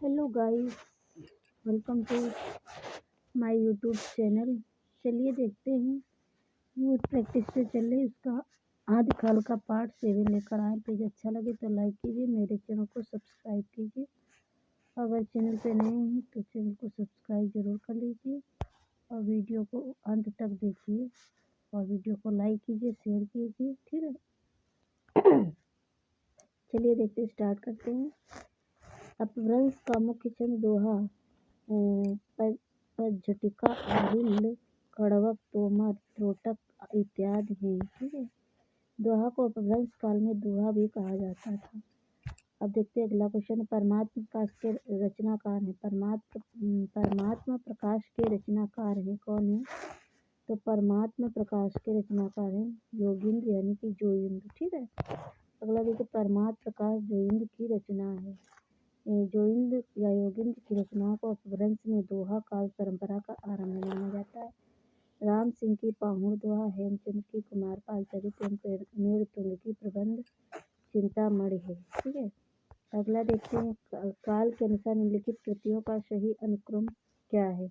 Hello guys, welcome to my YouTube channel. चलिए देखते हैं, वो प्रैक्टिस से चल रही उसका आदिकाल का पार्ट 7 लेकर आए। पेज अच्छा लगे तो लाइक कीजिए, मेरे चैनल को सब्सक्राइब कीजिए। अगर चैनल पे नए हैं तो चैनल को सब्सक्राइब जरूर कर लीजिए और वीडियो को अंत तक देखिए और वीडियो को लाइक कीजिए, शेयर कीजिए, ठीक है। चलिए देखते स्टार्ट करते हैं। अपभ्रंश का मुख्य छंद दोहा, झटिका, आरुल, कड़वक, तोमर, त्रोटक इत्यादि हैं, ठीक है। दोहा को अपभ्रंश काल में दोहा भी कहा जाता था। अब देखते हैं अगला क्वेश्चन। परमात्मा प्रकाश के रचनाकार हैं। परमात्मा प्रकाश के रचनाकार हैं कौन है? तो परमात्मा प्रकाश के रचनाकार हैं योगींद्र यानी कि जोइंद्र, ठीक है। अगला देखिए, परमात्मा प्रकाश जोइंद्र की रचना है। जोइंद्र या योगींद्र की रचनाओं को अपभ्रंश में दोहा काल परंपरा का आरंभ माना जाता है। राम सिंह की पाहुड़ दोहा, हेमचंद्र की कुमारपाल चरित एवं मेरुतुंग की प्रबंध चिंतामणि है, ठीक है। अगला देखते हैं, काल के अनुसार निम्नलिखित कृतियों का सही अनुक्रम क्या है?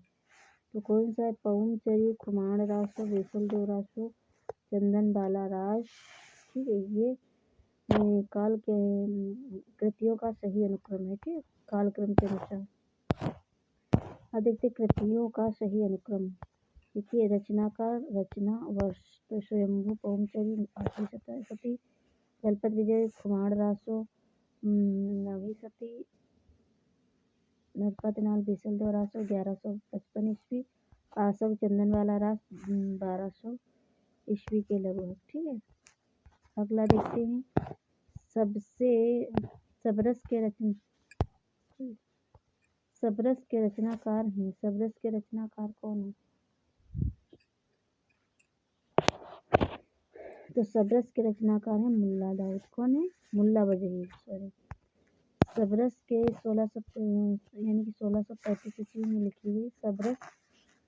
तो कौन सा है? पौमचरी, खुमाण रासो, बेसल दो रासो, चंदन बाला रास, ठीक है। ये काल के कृतियों का सही अनुक्रम है, ठीक है, कालक्रम के अनुसार। अब देखते कृतियों का सही अनुक्रम। देखिए, रचनाकार, रचना, वर्ष, तो स्वयंभू, पौमचरी 8वीं शती, दलपत विजय, खुमाण रासो 9वीं शती, नरपतनाल बेसल दो रासो 1155 ईस्वी, आसव चंदन वाला रास 1200 ईस्वी के लगभग, ठीक है। अगला देखते हैं, सबरस के रचनाकार हैं। सबरस के रचनाकार कौन है? तो सबरस के रचनाकार हैं मुल्ला दाऊद। कौन है? मुल्ला वजही, सॉरी। सबरस के 1635 ईस्वी में लिखी गई सबरस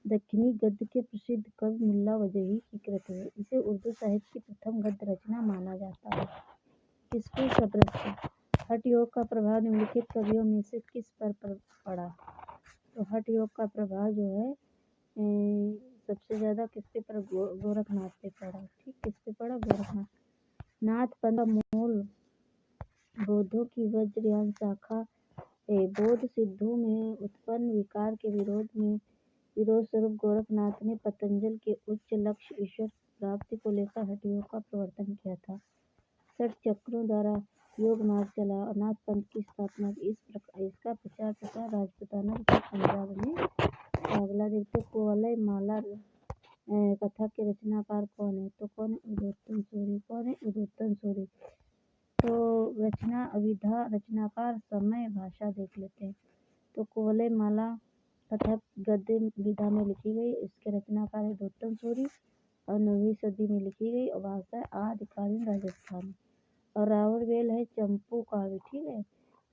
दक्षिणी गद्य के प्रसिद्ध कवि मुल्ला वजही की कृति है। इसे उर्दू साहित्य की प्रथम गद्य रचना माना जाता है। किसको? सबरस को। हठ योग का प्रभाव निम्नलिखित कवियों में से किस पर पड़ा? तो हठ योग का प्रभाव जो है सबसे ज्यादा किस पे पड़ा? गोरखनाथ पे पड़ा, ठीक। किस पे पड़ा? गोरखनाथ। नाथ पंथ का मूल बौद्धों की वज्रयान शाखा बौद्ध सिद्धों में उत्पन्न विकार के विरोध स्वरूप गोरखनाथ ने पतंजल के उच्च लक्ष्य ईश्वर प्राप्ति को लेकर हठ योग का प्रवर्तन किया था। 6 चक्रों द्वारा योग मार्ग चला और नाथ पंथ की स्थापना की। इसका प्रचार प्रसार राजपूताना तथा पंजाब में। अगला देखते, कुवलय माला कथा के रचनाकार कौन है? तो कौन है? उद्योतन सूरी। कौन है? उद्योतन सूरी। तो रचना, विधा, रचनाकार, समय, भाषा देख लेते हैं। तो कुवलय माला कथा गद्य विधा में लिखी गई। इसके रचनाकार है उद्योतन सूरी और 9वीं सदी में लिखी गई और भाषा आदिकालीन राजस्थान। और रावणवेल है चंपू काव्य, ठीक है।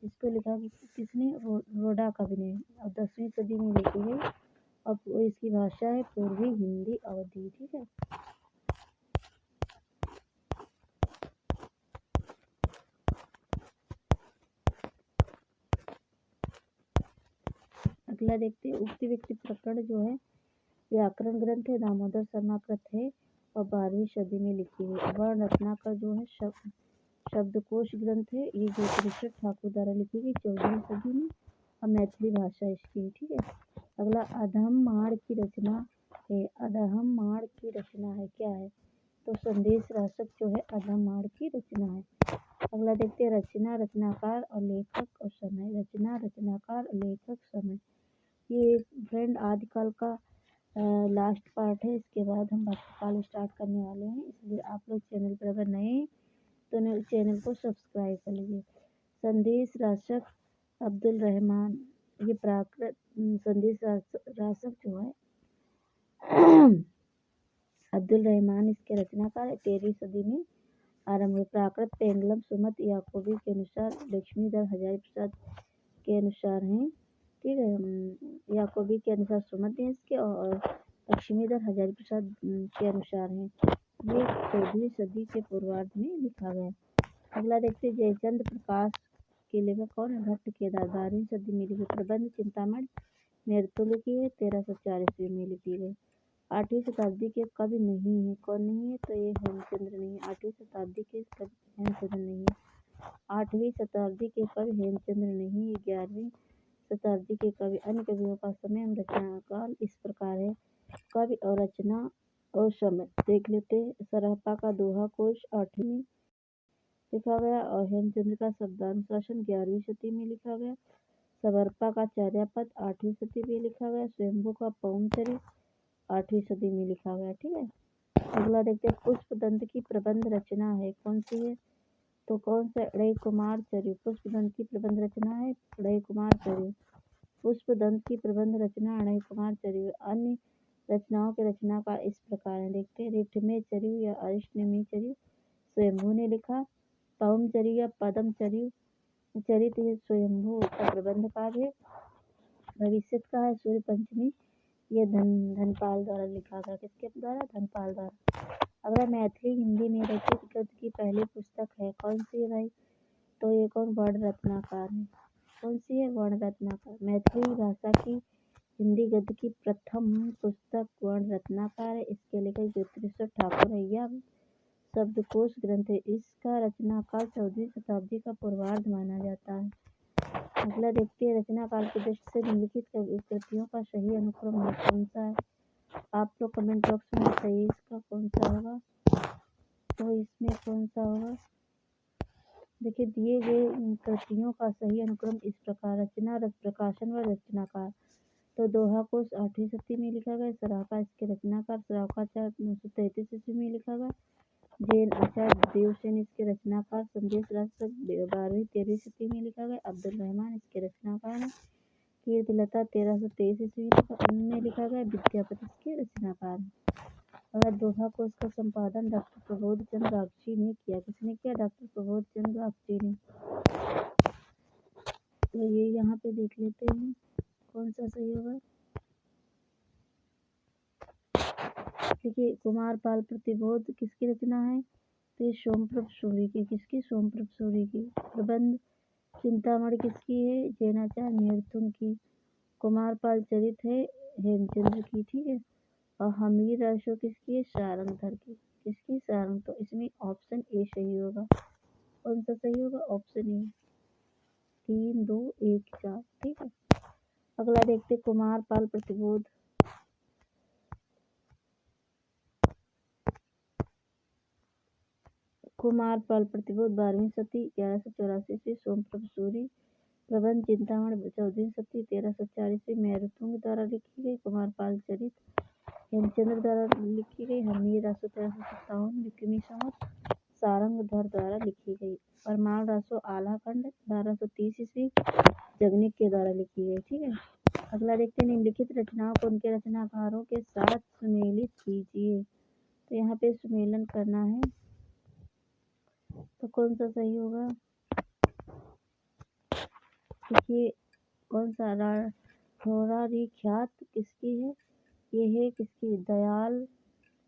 इसको लिखा किसने? रोडा कवि ने और 10वीं सदी में लिखी गई और इसकी भाषा है पूर्वी हिंदी अवधी, ठीक है। अगला देखते हैं, उक्ति व्यक्ति प्रकरण जो है व्याकरण ग्रंथ है, दामोदर शर्मा कृत है और 12वीं सदी में लिखी है। वर्ण रत्नाकर जो है शब्दकोश ग्रंथ है, ये ज्योतिषर ठाकुर द्वारा लिखी गई 14वीं सदी में और मैथिली भाषा इसकी, ठीक है। अगला अधममाण की रचना है। अधममाण की रचना है, क्या है? तो संदेश रासक जो है अधममाण की रचना है। अगला देखते हैं, रचना, रचनाकार और लेखक और समय। रचना, रचनाकार, लेखक, समय। ये फ्रेंड आदिकाल का लास्ट पार्ट है। इसके बाद हम भक्तकाल स्टार्ट करने वाले हैं, इसलिए आप लोग चैनल पर अगर नए हैं तो चैनल को सब्सक्राइब कर लीजिए। संदेश रासक अब्दुल रहमान, ये प्राकृत संदेश रासक जो है अब्दुल रहमान इसके रचनाकार है। 13वीं सदी में आरंभ हुए। प्राकृत पेंगलम सुमत याकोबी के अनुसार लक्ष्मीधर हजारी प्रसाद के अनुसार हैं, ठीक है। याकोबी के अनुसार सुमत है इसके और लक्ष्मीधर हजारी प्रसाद के अनुसार हैं। ये 14वीं सदी के पूर्वार्ध में लिखा गया। अगला देखते हैं, जयचंद्र प्रकाश इसके लेखक कौन है? भट्ट केदार। 12वीं सदी में लिखी। प्रबंध चिंतामणि मेरुतुंग की है, 1304 ईस्वी में लिखी गई। 8वीं शताब्दी के कवि नहीं है। कौन नहीं है? तो ये हेमचंद्र नहीं है। 8वीं शताब्दी के कवि हेमचंद्र नहीं है। 8वीं शताब्दी के कवि हेमचंद्र नहीं है। 11वीं शताब्दी के कवि। अन्य कवियों का समय एवं रचना काल इस प्रकार है। कवि और रचना और समय देख लेते हैं। सरहपा का दोहा कोश 8वीं में लिखा गया और हेमचंद्र का शब्दानुशासन 11वीं सदी में लिखा गया। सबरपा का चर्यापद 8वीं सदी में लिखा गया। स्वयंभू का पवनचरित 8वीं सदी में लिखा गया। ठीक है। अगला देखते हैं। पुष्पदंत की प्रबंध रचना है, कौन सी है? तो कौन सा? अड़ई कुमार चर्यु। पुष्पदंत की प्रबंध रचना है अड़ई कुमार चर्यु। पुष्पदंत की प्रबंध रचना अड़ई कुमार चर्यु। अन्य रचनाओं के रचनाकार इस प्रकार हैं। देखते हैं। रिठमे चर्यु या अरिष्टनेमी चर्यु स्वयंभू ने लिखा। पवनचर्यु या पदमचर्यु चरित ये स्वयंभू का प्रबंध काव्य है। भविष्यत का है सूर्य पंचमी, ये धनपाल द्वारा लिखा गया। किसके द्वारा? धनपाल द्वारा। अगला मैथिली हिंदी में रचित गद्य की पहली पुस्तक है, कौन सी है भाई? तो ये कौन? वर्ण रत्नाकर है। कौन सी है? वर्ण रत्नाकर। मैथिली भाषा की हिंदी गद्य की प्रथम पुस्तक वर्ण रत्नाकर है। इसके लेखक ज्योतिरेश्वर ठाकुर है। यह शब्दकोश ग्रंथ है। इसका रचनाकाल 14वीं शताब्दी का पूर्वार्ध माना जाता है। अगला देखते हैं। रचनाकाल की दृष्टि से निम्नलिखित कृतियों का सही अनुक्रम कौन सा है? आप लोग कमेंट बॉक्स में सही इसका कौन सा होगा? तो इसमें कौन सा होगा? देखिए, दिए गए कृतियों का सही अनुक्रम इस प्रकार। रचना, रस प्रकाशन व रचनाकार। तो दोहा कोश 8वीं सदी में लिखा गया। सराका इसके रचनाकार। सराकाचार्य 933 ईस्वी में लिखा गया। जैन आचार्य देवसेन इसके रचनाकार। संदेश राष्ट्र 12वीं-13वीं सदी में लिखा गया। अब्दुल रहमान इसके रचनाकार हैं। कीर्तिलता 1323 ईस्वी में लिखा गया। विद्यापति इसके रचनाकार हैं। अगर दोहा कोश का संपादन डॉक्टर प्रबोध चंद्र रागची ने किया। किसने किया? डॉक्टर प्रबोध चंद्र रागची ने। तो ये यहाँ पे देख लेते हैं कौन सा सही होगा। देखिए, कुमारपाल प्रतिबोध किसकी रचना है? तो ये सोमप्रभ सूरी की। किसकी? सोमप्रभ सूरी की। प्रबंध चिंतामणि किसकी है? जैनाचार्य मेरुतुंग की। कुमारपाल चरित है हेमचंद्र की। ठीक है। और हमीर रासो किसकी है? सारंगधर की। किसकी? सारंग। तो इसमें ऑप्शन ए सही होगा। कौन सा सही होगा? Option A. 3, 2, 1, 4। ठीक है। अगला देखते कुमारपाल प्रतिबोध। कुमारपाल प्रतिबोध 12वीं सदी 1184 ईस्वी सोमप्रभ सूरी। प्रबंध चिंतामणि 14वीं सदी 1304 ईस्वी मेरुतुंग द्वारा लिखी गई। कुमारपाल चरित हेमचंद्र द्वारा लिखी गई। हमीर रासो 1357 विक्रमी संवत सारंगधर द्वारा लिखी गई। परमाल रासो आला खंड 1230 ईस्वी जगनिक के द्वारा लिखी गई। ठीक है। अगला देखते हैं। निम्नलिखित रचनाओं को उनके रचनाकारों के साथ सुमेलित कीजिए। तो यहाँ पे सुमेलन करना है। तो कौन सा सही होगा? देखिए, कौन सा? राठौरारी ख्यात किसकी है? ये है किसकी? दयाल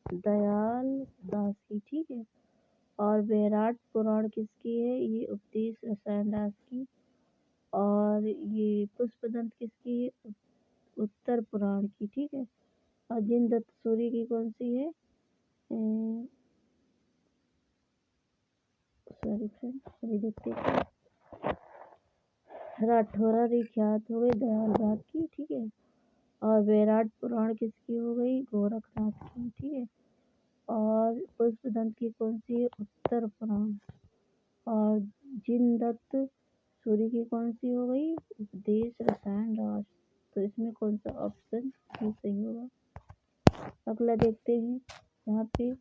दास की। ठीक है। और वैराट पुराण किसकी है? ये उपदेश रसायन दास की। और ये पुष्पदंत किसकी है? उत्तर पुराण की। ठीक है। और जिन दत्त सूरी की कौन सी है? सॉरी फ्रेंड, अभी देखते हैं। राठौरारी ख्यात हो गई दयाल बाग की। ठीक है। और वैराट पुराण किसकी हो गई? गोरखनाथ की। ठीक है। और पुष्पदंत की कौन सी है? उत्तर पुराण। और जिन दत्त सूरी की कौन सी हो गई? उपदेश रसायन रास। तो इसमें कौन सा ऑप्शन भी सही होगा? अगला देखते हैं। यहाँ पे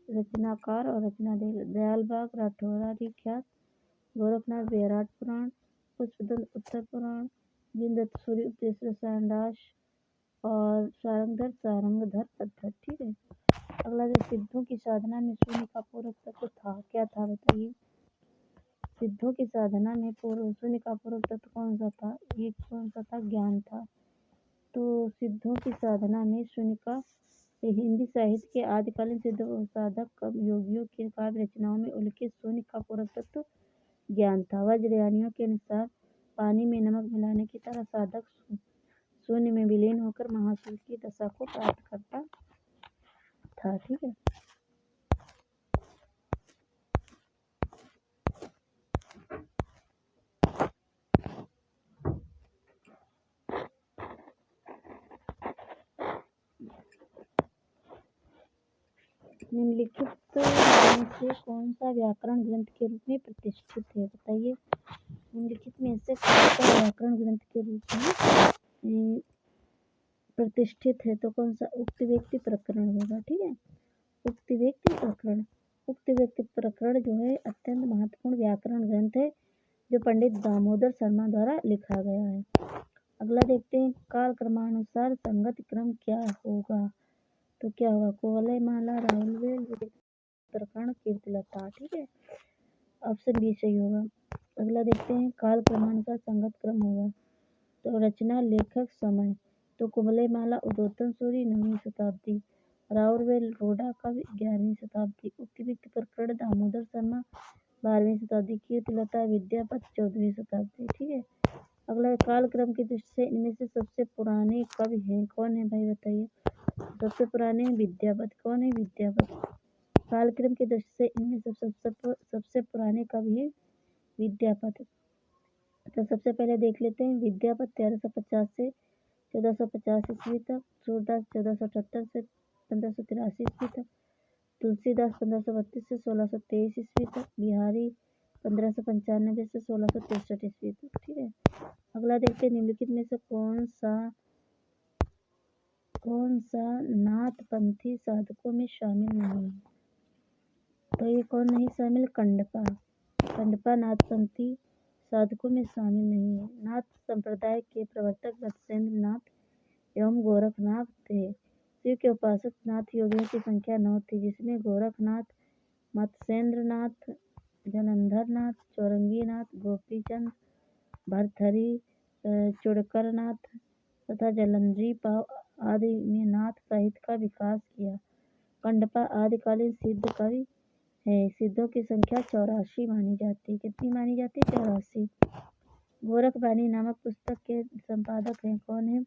रचनाकार और रचना दयाल बाग, राठौरारी ख्यात, गोरखनाथ वैराट पुराण, पुष्पदंत उत्तर पुराण, जिन दत्त सूरी उपदेश रसायन रास और सारंगधर पद्धत। ठीक है। अगला जो सिद्धों की साधना में शून्य का पूरक तत्व था, क्या था बताइए? सिद्धों की साधना में शून्य का पूरक तत्व कौन सा था? ये कौन सा था? ज्ञान था। तो सिद्धों की साधना में शून्य का हिंदी साहित्य के आदिकालीन सिद्ध साधक योगियों के काव्य रचनाओं में उल्लेखित शून्य का पूरक तत्व ज्ञान था। वज्रयानियों के अनुसार पानी में नमक मिलाने की तरह साधक शून्य में विलीन होकर महाशूल की दशा को प्राप्त करता था। ठीक है। निम्नलिखित में से कौन सा व्याकरण ग्रंथ के रूप में प्रतिष्ठित है? बताइए। निम्नलिखित में से कौन सा व्याकरण ग्रंथ के रूप में प्रतिष्ठित है? तो कौन सा? उक्त व्यक्ति प्रकरण होगा। ठीक है। उक्त व्यक्ति प्रकरण। उक्त व्यक्ति प्रकरण जो है अत्यंत महत्वपूर्ण व्याकरण ग्रंथ है जो पंडित दामोदर शर्मा द्वारा लिखा गया है। अगला देखते हैं, काल क्रमानुसार संगत क्रम क्या होगा? तो क्या होगा? कुवलय माला, राहुलवेल, प्रकरण, कीर्तिलता। ठीक है। ऑप्शन बी सही होगा। अगला देखते हैं, काल क्रमानुसार संगत क्रम होगा तो रचना, लेखक, समय। तो कुवलय माला उद्योतन सूरी 9वीं शताब्दी, राउरवेल रोडा कवि 11वीं शताब्दी, उक्त व्यक्ति प्रकरण दामोदर शर्मा 12वीं शताब्दी, कीर्तिलता विद्यापति 14वीं शताब्दी। ठीक है। अगला, काल क्रम की दृष्टि से इनमें से सबसे पुराने कवि हैं? कौन है भाई बताइए। सबसे पुराने विद्यापति। कौन है? विद्यापति। कालक्रम की दृष्टि से इनमें सबसे पुराने कवि हैं विद्यापति। तो सबसे पहले देख लेते हैं, विद्यापति 1350 से 1450 ईस्वी तक, सूरदास 1478 से 1583 ईस्वी तक, तुलसीदास 1532 से 1623 ईस्वी तक, बिहारी 1595 से 1663 ईस्वी तक। ठीक है। अगला देखते हैं, निम्नलिखित में से कौन सा नाथपंथी साधकों में शामिल नहीं है? तो ये कौन नहीं शामिल? कंडपा। कंडपा नाथपंथी साधकों में शामिल नहीं है। नाथ संप्रदाय के प्रवर्तक मत्स्येंद्र नाथ एवं गोरखनाथ थे। शिव के उपासक नाथ योगियों की संख्या 9 थी, जिसमें गोरखनाथ, मत्स्येंद्र नाथ, जलंधर नाथ, चौरंगी नाथ, गोपीचंद, भरथरी, चुड़कर नाथ तथा जलंधरी पाव आदि ने नाथ साहित्य का विकास किया। कंडपा आदिकालीन सिद्ध कवि है। सिद्धों की संख्या 84 मानी जाती है। कितनी मानी जाती है? 84। गोरखबानी नामक पुस्तक के संपादक हैं? कौन है?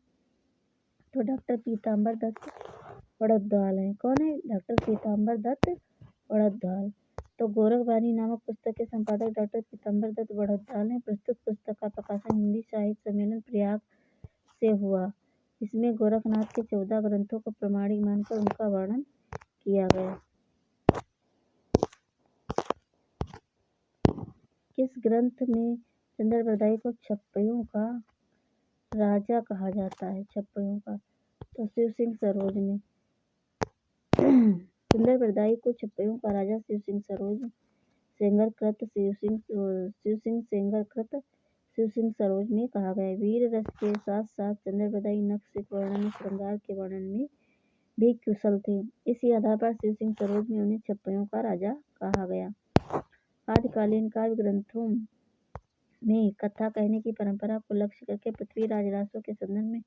तो डॉक्टर पीताम्बर दत्त बड़ौद्वाल हैं। कौन है? डॉक्टर पीताम्बर दत्त बड़ौद्वाल। तो गोरखबानी नामक पुस्तक के संपादक डॉक्टर पीताम्बर दत्त बड़ौद्वाल हैं। प्रस्तुत पुस्तक का प्रकाशन हिंदी साहित्य सम्मेलन प्रयाग से हुआ। इसमें गोरखनाथ के 14 ग्रंथों को प्रमाणिक मानकर उनका वर्णन किया गया। किस ग्रंथ में चंद्रप्रदायी को छप्पइयों का राजा कहा जाता है? छप्पइयों का। तो शिव सिंह सरोज में। चंद्रप्रदायी को छप्पइयों का राजा शिव सिंह सरोज सेंगरकृत शिव सिंह सरोज में कहा गया। वीर रस के साथ साथ चंद्रप्रदायी नक्श वर्णन, श्रृंगार के वर्णन में भी कुशल थे। इसी आधार पर शिव सिंह सरोज में उन्हें छप्पइयों का राजा कहा गया। आदिकालीन काव्य ग्रंथों में कथा कहने की परंपरा को लक्ष्य करके पृथ्वीराज रासो के संदर्भ में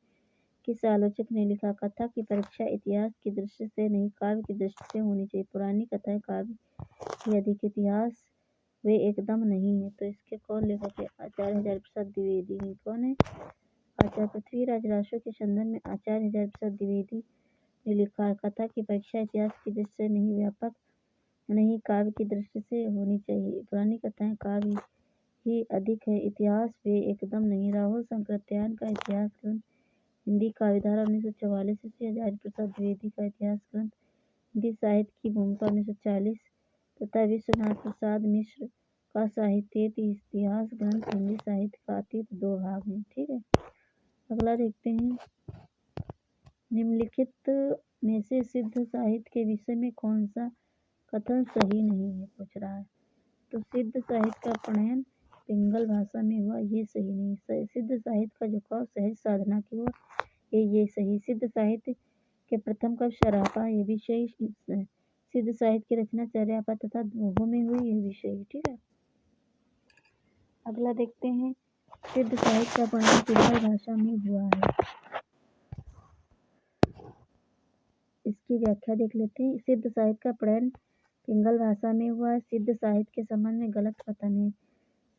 किस आलोचक ने लिखा? कथा की परीक्षा इतिहास की दृष्टि से नहीं, काव्य की दृष्टि से होनी चाहिए। पुरानी कथाएं काव्य की अधिक, इतिहास वे एकदम नहीं है। तो इसके कौन लेखक है? आचार्य हजारीप्रसाद द्विवेदी हैं। कौन है? आचार्य पृथ्वीराज रासो के संदर्भ में आचार्य हजारीप्रसाद द्विवेदी ने लिखा है, कथा की परीक्षा इतिहास की दृष्टि से नहीं, व्यापक नहीं, काव्य की दृष्टि से होनी चाहिए। पुरानी कथाएं काव्य ही अधिक है, इतिहास वे एकदम नहीं। राहुल शंकराचार्य का इतिहास ग्रंथ हिंदी काव्यधारा 1944 ईस्वी, हजारीप्रसाद द्विवेदी का इतिहास ग्रंथ हिंदी साहित्य की भूमिका 1940 तथा विश्वनाथ प्रसाद मिश्र का साहित्येतर इतिहास ग्रंथ हिंदी साहित्य का अतीत 2 भाग हैं। ठीक है। अगला देखते हैं, निम्नलिखित में से सिद्ध साहित्य के विषय में कौन सा कथन सही नहीं है? पूछ रहा है। तो सिद्ध साहित्य का प्रणयन पिंगल भाषा में हुआ, ये सही नहीं। सिद्ध साहित्य का झुकाव सहज साधना की ओर, ये सही। सिद्ध साहित्य के प्रथम कवि सरापा, ये भी सही। सिद्ध साहित्य की रचना चर्यापा तथा दोहों में हुई, ये भी सही। ठीक है। अगला देखते हैं, सिद्ध साहित्य का प्रणयन पिंगल भाषा में हुआ है, इसकी व्याख्या देख लेते हैं। सिद्ध साहित्य का प्रणयन पिंगल भाषा में हुआ है। सिद्ध साहित्य के संबंध में गलत कथन है।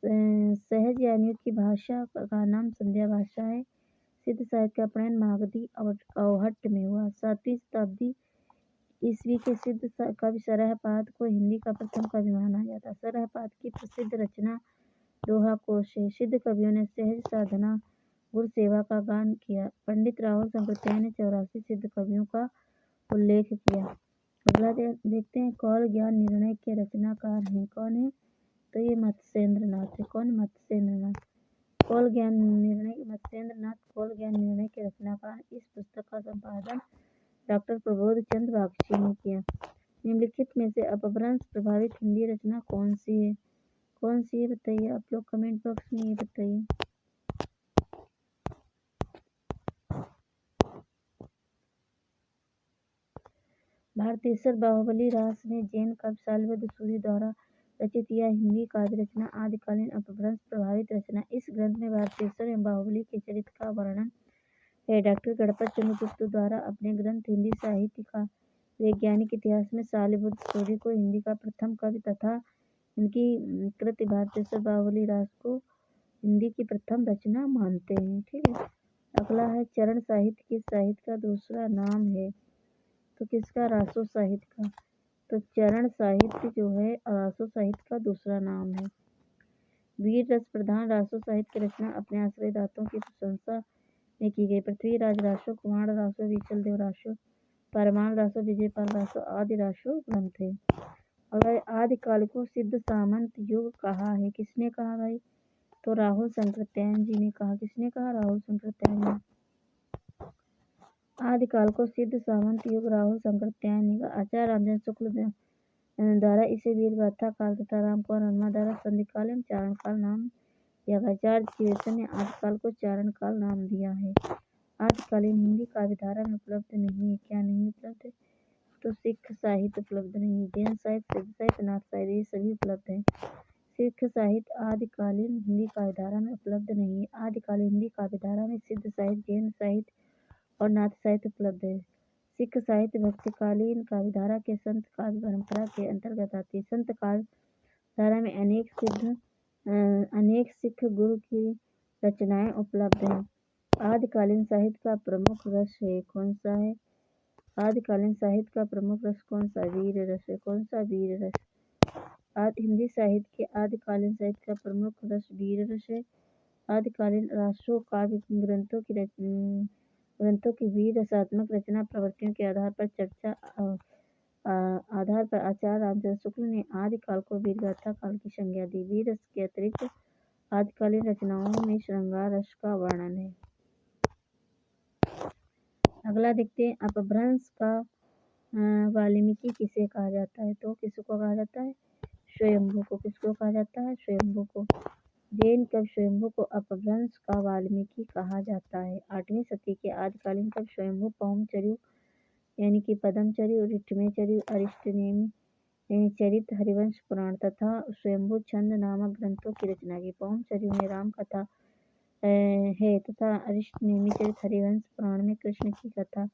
सहजयानियों की भाषा का नाम संध्या भाषा है। सिद्ध साहित्य का प्रणयन मागधी और अवहट्ट में हुआ। 7वीं शताब्दी ईस्वी के सिद्ध कवि सरहपाद को हिंदी का प्रथम कवि माना जाता। सरहपाद की प्रसिद्ध रचना दोहा कोश है। सिद्ध कवियों ने सहज साधना गुरु सेवा का गान किया। पंडित राहुल संकृत्याय ने 84 सिद्ध कवियों का उल्लेख किया। अगला देखते हैं, कौल ज्ञान निर्णय के रचनाकार हैं। कौन है? तो ये मत्स्येंद्र नाथ है। कौन? मत्स्येंद्र नाथ। कौल ज्ञान निर्णय मत्स्येंद्र नाथ कौल ज्ञान निर्णय के रचनाकार। इस पुस्तक का संपादन डॉक्टर प्रबोध चंद्र बागची ने किया। निम्नलिखित में से अपभ्रंश प्रभावित हिंदी रचना कौन सी है? कौन सी है बताइए, आप लोग कमेंट बॉक्स में ये बताइए। भारतेश्वर बाहुबली रास ने जैन कवि शालिवाहन सूरि द्वारा रचित यह हिंदी काव्य रचना आदिकालीन अपभ्रंश प्रभावित रचना। इस ग्रंथ में भारतेश्वर एवं बाहुबली के चरित्र का वर्णन है। डॉक्टर गणपत चंद्र गुप्त द्वारा अपने ग्रंथ हिंदी साहित्य का वैज्ञानिक इतिहास में शालिवाहन सूरि को हिंदी का प्रथम कवि तथा इनकी कृति भारतेश्वर बाहुबली रास को हिंदी की प्रथम रचना मानते हैं। ठीक है। अगला है, चरण साहित्य किस साहित्य का दूसरा नाम है? तो किसका? रासो साहित्य का। तो चरण साहित्य जो है रासो साहित्य का दूसरा नाम है। वीर रस प्रधान रासो साहित्य की रचना अपने आश्रयदाताओं की प्रशंसा में की गई। पृथ्वीराज रासो, कुमार रासो, बीचल देव रासो, परमाल रासो, विजयपाल रासो आदि रासो ग्रंथ है। और आदिकाल को सिद्ध सामंत युग कहा है। किसने कहा भाई? तो राहुल शंकरत्यायन जी ने कहा। किसने कहा? राहुल शंकरत्यायन ने। आदिकाल को सिद्ध सामंत युग राहुल शंकरत्यायन ने कहा। आचार्य रामचंद्र शुक्ल द्वारा इसे वीरगाथा काल तथा रामकुमार वर्मा द्वारा संधिकाल एवं चारण काल नाम दिया गया। जॉर्ज गिब्सन ने आदिकाल को चारण काल नाम दिया है। आदिकालीन हिंदी काव्यधारा में उपलब्ध नहीं है। क्या नहीं उपलब्ध है? तो सिख साहित्य उपलब्ध नहीं है। जैन साहित्य, सिद्ध साहित्य, नाथ साहित्य ये सभी उपलब्ध है। सिख साहित्य आदिकालीन हिंदी काव्यधारा में उपलब्ध नहीं है। आदिकालीन हिंदी काव्यधारा में सिद्ध साहित्य, जैन साहित्य और नाथ साहित्य उपलब्ध है। सिख साहित्य भक्तिकालीन काव्यधारा के संत काव्य परंपरा के अंतर्गत आती है। संत काव्यधारा में अनेक सिख गुरु की रचनाएं उपलब्ध हैं। आदिकालीन साहित्य का प्रमुख रस है। कौन सा है? आदिकालीन साहित्य का प्रमुख रस कौन सा? वीर रस है। कौन सा? वीर रस। हिंदी साहित्य के आदिकालीन साहित्य का प्रमुख रस वीर रस है। आदिकालीन रासो काव्य ग्रंथों की वीर रसात्मक रचना प्रवृत्तियों के आधार पर आचार्य रामचंद्र शुक्ल ने आदिकाल को वीरगाथा काल की संज्ञा दी। वीर रस के अतिरिक्त आदिकालीन रचनाओं में श्रृंगार रस का वर्णन है। अगला देखते हैं, अपभ्रंश का वाल्मीकि किसे कहा जाता है? तो किसको कहा जाता है? स्वयंभू को। किसको कहा जाता है? स्वयंभू को। जैन कवि स्वयंभू को अपभ्रंश का वाल्मीकि कहा जाता है। 8वीं सदी के आदिकालीन कवि स्वयंभू पौमचर्यु यानी कि पद्मचर्यु, ऋट्ठमेचर्यु, अरिष्टनेमि चरित, हरिवंश पुराण तथा स्वयंभू छंद नामक ग्रंथों की रचना की। पौमचर्यु में राम कथा है तथा अरिष्टनेमि चरित, हरिवंश पुराण में कृष्ण की कथा।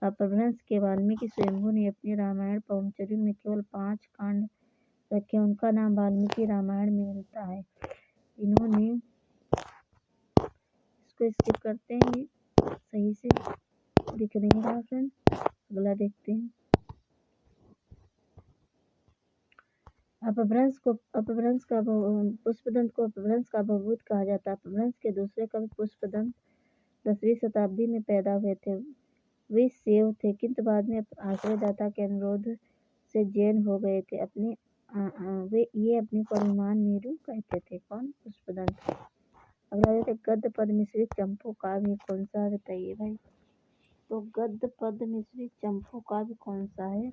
अपभ्रंश के वाल्मीकि स्वयंभू ने अपने रामायण पौमचर्यु में केवल 5 कांड रखे। उनका नाम वाल्मीकि रामायण में मिलता है। इन्होंने इसको स्किप करते हैं, ये सही से दिख नहीं रहा फ्रेंड। अगला देखते हैं, अपभ्रंश को पुष्पदंत को अपभ्रंश का भवभूत कहा जाता है। अपभ्रंश के दूसरे कवि पुष्पदंत 10वीं शताब्दी में पैदा हुए थे। वे शैव थे किंतु बाद में आश्रयदाता के अनुरोध से जैन हो गए थे। ये अपने को अभिमान मेरु कहते थे। कौन? पुष्पदंत। अगला देखते, गद्य पद मिश्रित चंपू काव्य कौन सा है? बताइए भाई। तो गद्य पद मिश्रित चंपू काव्य कौन सा है?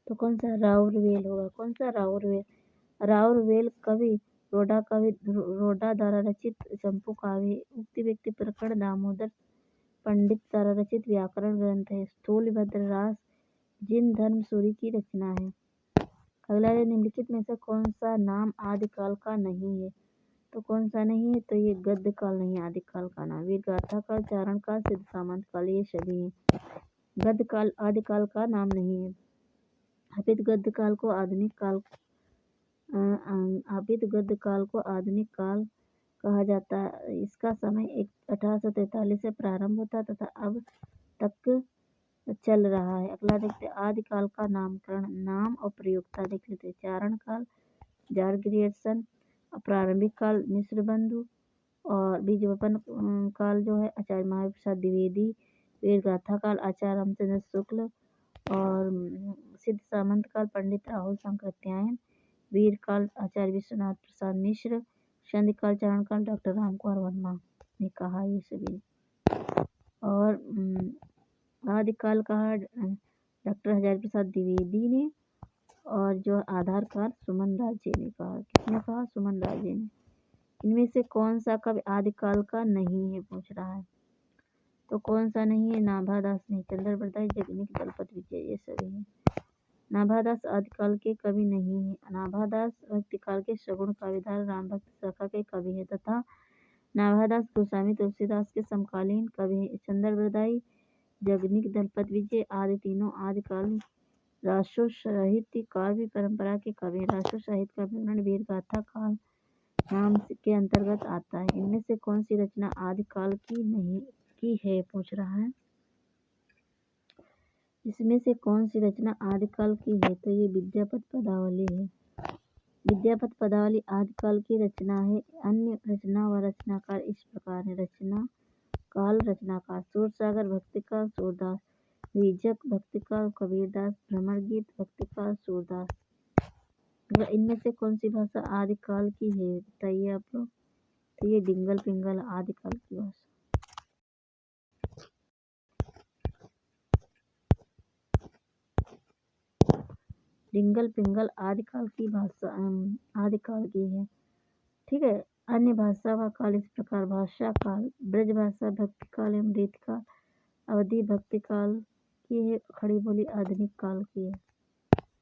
तो कौन सा? राउरवेल होगा। कौन सा? राउरवेल। राउरवेल कवि रोडा द्वारा रचित चंपू काव्य उक्त व्यक्ति प्रकरण दामोदर पंडित द्वारा रचित व्याकरण ग्रंथ है। स्थूलभद्र रास जिन धर्म सूरि की रचना है। अगला निम्नलिखित में से कौन सा नाम आदिकाल का नहीं है? तो कौन सा नहीं है? तो ये गद्य काल नहीं है आदिकाल का नाम। वीरगाथा काल, चारण काल, सिद्ध सामंत काल ये सभी है। गद्य काल आदिकाल का नाम नहीं है। अपितु गद्य काल को आधुनिक काल आबिद गद्य काल को आधुनिक काल कहा जाता है। इसका समय 1843 से प्रारंभ होता तथा अब तक चल रहा है। अगला देखते हैं आदिकाल का नामकरण, नाम और प्रयोक्ता देख लेते हैं। चारण काल जॉर्ज ग्रियर्सन, प्रारंभिक काल मिश्र बंधु, और बीजवपन काल जो है आचार्य महावीर प्रसाद द्विवेदी, वीरगाथा काल आचार्य रामचंद्र शुक्ल, और सिद्ध सामंत काल पंडित राहुल सांकृत्यायन, वीर काल आचार्य विश्वनाथ प्रसाद मिश्र, संधि काल चारण काल डॉक्टर रामकुमार वर्मा ने कहा ये सभी। और आदिकाल कहा डॉक्टर हजारी प्रसाद द्विवेदी ने, और जो आधार काल सुमन राजे ने कहा। किसने कहा? सुमन राजे ने। इनमें से कौन सा कवि आदिकाल का नहीं है पूछ रहा है, तो कौन सा नहीं है? नाभादास नहीं, चंद्र बरदाई, जगनीक, दलपत विजय, ये सभी है। नाभादास आदिकाल के कवि नहीं है। नाभादास भक्तिकाल के सगुण काव्यधार राम भक्त शाखा के कवि है तथा नाभादास गोस्वामी तुलसीदास के समकालीन कवि है। चंद्र बरदाई, जगनीक, दलपत विजय आदि तीनों आदिकाल राष्ट्र साहित्य काव्य परंपरा के कवि हैं। राष्ट्र साहित्य का विवरण वीरगाथा काल नाम के अंतर्गत आता है। इनमें से कौन सी रचना आदिकाल की नहीं की है पूछ रहा है। इसमें से कौन सी रचना आदिकाल की है, तो ये विद्यापति पदावली है। विद्यापति पदावली आदिकाल की रचना है। अन्य रचना व रचनाकार इस प्रकार है। रचना काल रचनाकार सूरसागर भक्तिकाल सूरदास, रीजक भक्तिकाल कबीरदास, भ्रमर गीत भक्तिकाल सूरदास। इनमें से कौन सी भाषा आदिकाल की है बताइए आप लोग, तो ये डिंगल पिंगल आदिकाल की भाषा। डिंगल पिंगल आदिकाल की भाषा आदिकाल की है। ठीक है। अन्य भाषा व काल इस प्रकार भाषा काल ब्रज भाषा भक्तिकाल एवं रीतिकाल अवधि भक्तिकाल की है। खड़ी बोली आधुनिक काल की है।